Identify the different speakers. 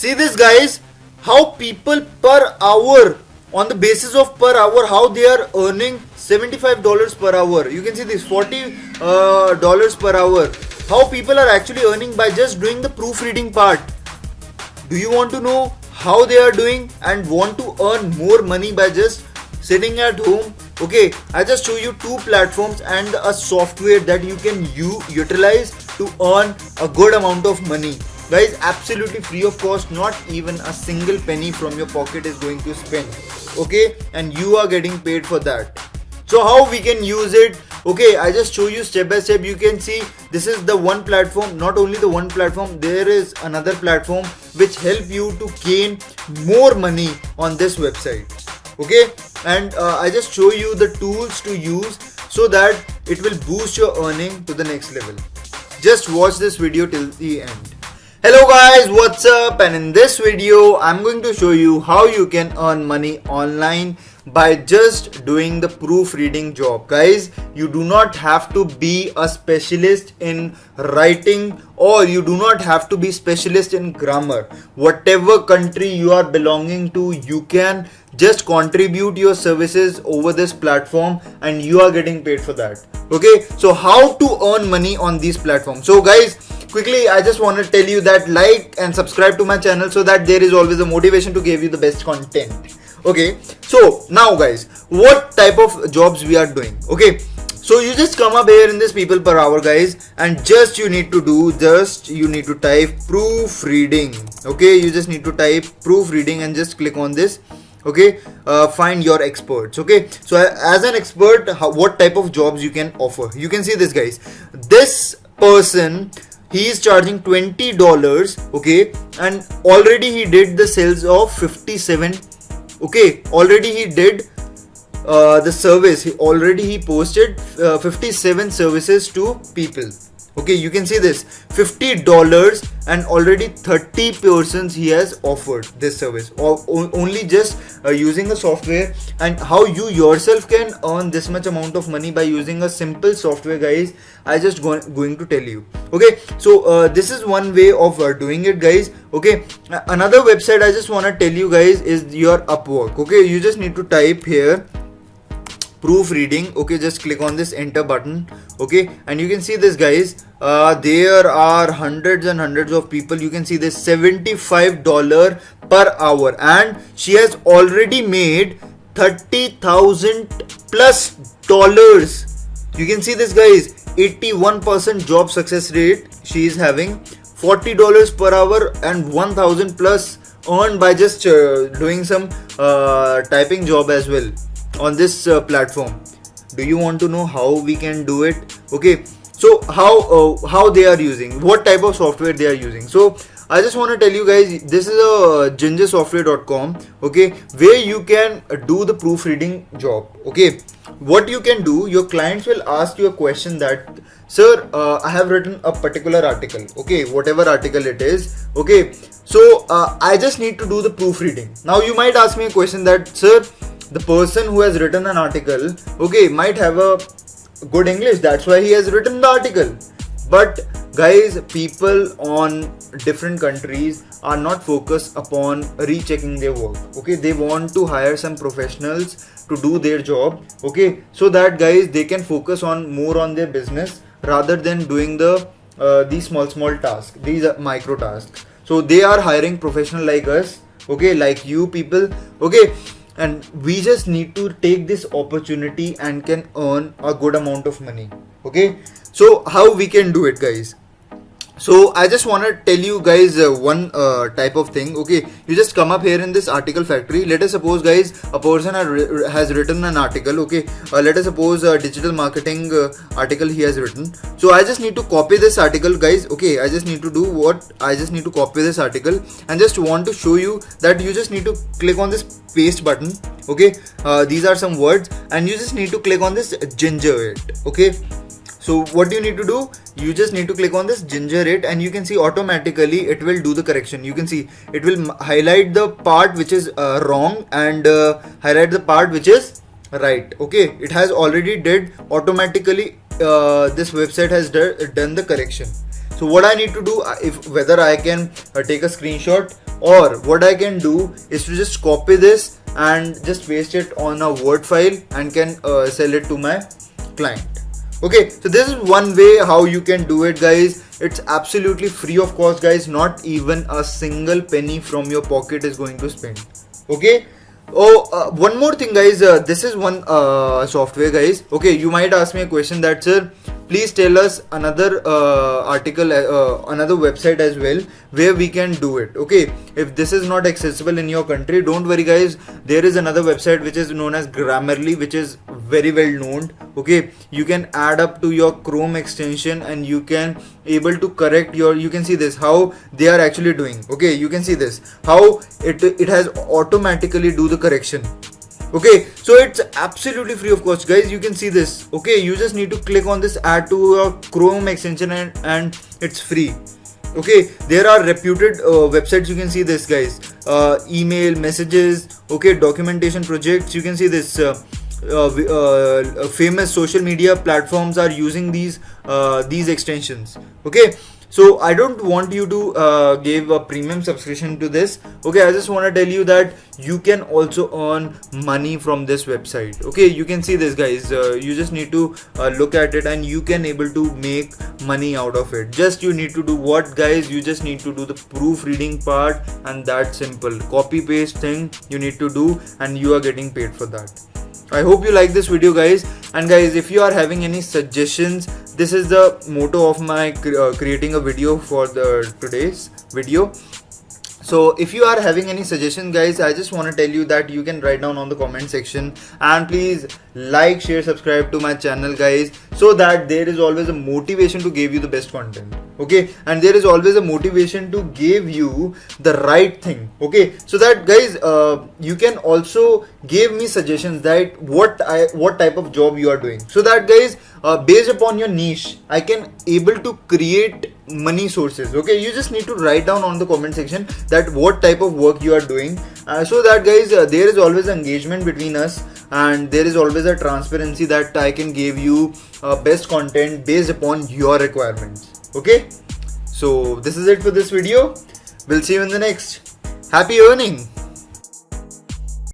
Speaker 1: See this guys, how people per hour, on the basis of per hour, how they are earning $75 per hour. You can see this $40 per hour. How people are actually earning by just doing the proofreading part. Do you want to know how they are doing and want to earn more money by just sitting at home? Okay, I just show you two platforms and a software that you can utilize to earn a good amount of money. Guys, absolutely free of cost, not even a single penny from your pocket is going to spend. Okay, and you are getting paid for that. So how we can use it? Okay, I just show you step by step. You can see this is the one platform. Not only the one platform, there is another platform which help you to gain more money on this website. Okay, and I just show you the tools to use so that it will boost your earning to the next level. Just watch this video till the end. Hello guys, what's up? And in this video I'm going to show you how you can earn money online by just doing the proofreading job. Guys, you do not have to be a specialist in writing, or you do not have to be specialist in grammar. Whatever country you are belonging to, you can just contribute your services over this platform and you are getting paid for that. Okay, so how to earn money on these platforms? So guys, quickly I just want to tell you that like and subscribe to my channel so that there is always a motivation to give you the best content. Okay, so now guys, what type of jobs we are doing? Okay, so you just come up here in this people per hour guys, and just you need to type proofreading. Okay, you just need to type proofreading and just click on this. Okay, find your experts. Okay, so as an expert, what type of jobs you can offer? You can see this guys, this person, he is charging $20. Okay, and already he did the sales of 57. Okay, already he did the service. He posted 57 services to people. Okay, you can see this $50 and already 30 persons he has offered this service, or only just using a software. And how you yourself can earn this much amount of money by using a simple software guys, I just going to tell you. Okay, so this is one way of doing it guys. Okay, another website I just want to tell you guys is your Upwork. Okay, you just need to type here proofreading. Okay, just click on this enter button. Okay, and you can see this guys, there are hundreds and hundreds of people. You can see this $75 per hour, and she has already made $30,000 plus dollars. You can see this guys, 81% job success rate she is having, $40 per hour and 1,000 plus earned by just doing some typing job as well on this platform. Do you want to know how we can do it? Okay, so how they are using, what type of software they are using. So I just want to tell you guys, this is a gingersoftware.com. okay, where you can do the proofreading job. Okay, what you can do, your clients will ask you a question that, sir, I have written a particular article. Okay, whatever article it is. Okay, so I just need to do the proofreading. Now you might ask me a question that, sir, the person who has written an article, okay, might have a good English, that's why he has written the article. But guys, people on different countries are not focused upon rechecking their work. Okay, they want to hire some professionals to do their job. Okay, so that guys, they can focus on more on their business rather than doing the these small tasks, these are micro tasks. So they are hiring professional like us. Okay, like you people. Okay, and we just need to take this opportunity and can earn a good amount of money. Okay, so how we can do it guys? So I just want to tell you guys one type of thing. Okay, you just come up here in this article factory. Let us suppose guys, a person has written an article. Okay, let us suppose a digital marketing article he has written. So I just need to copy this article guys. Okay, I just need to do what, I just need to copy this article and just want to show you that you just need to click on this paste button. Okay, these are some words and you just need to click on this ginger it. Okay, so what do you need to do? You just need to click on this ginger it and you can see automatically it will do the correction. You can see it will highlight the part which is wrong and highlight the part which is right. Okay, it has already did automatically. This website has done the correction. So what I need to do, if whether I can take a screenshot or what I can do is to just copy this and just paste it on a Word file and can sell it to my client. Okay, so this is one way how you can do it, guys. It's absolutely free of cost, guys. Not even a single penny from your pocket is going to spend. Okay. Oh, one more thing, guys. This is one software, guys. Okay, you might ask me a question that, sir, please tell us another article, another website as well where we can do it. Okay, if this is not accessible in your country, don't worry, guys. There is another website which is known as Grammarly, which is very well known. Okay, you can add up to your Chrome extension and you can able to correct your, you can see this how they are actually doing. Okay, you can see this how it has automatically do the correction. Okay, so it's absolutely free of cost, guys. You can see this. Okay, you just need to click on this add to your Chrome extension and it's free. Okay, there are reputed websites. You can see this, guys. Email, messages, okay, documentation projects. You can see this. Famous social media platforms are using these extensions. Okay, so I don't want you to give a premium subscription to this. Okay, I just want to tell you that you can also earn money from this website. Okay, you can see this, guys. You just need to look at it and you can able to make money out of it. Just you need to do what, guys? You just need to do the proofreading part, and that simple copy paste thing you need to do, and you are getting paid for that. I hope you like this video, guys. And guys, if you are having any suggestions, this is the motto of my creating a video for the today's video. So if you are having any suggestions, guys, I just want to tell you that you can write down on the comment section, and please like, share, subscribe to my channel, guys, so that there is always a motivation to give you the best content. Okay, and there is always a motivation to give you the right thing. Okay, so that, guys, you can also give me suggestions that what type of job you are doing, so that, guys, based upon your niche, I can able to create money sources. Okay, you just need to write down on the comment section that what type of work you are doing, so that, guys, there is always engagement between us, and there is always a transparency that I can give you best content based upon your requirements. Okay, so this is it for this video. We'll see you in the next. Happy earning.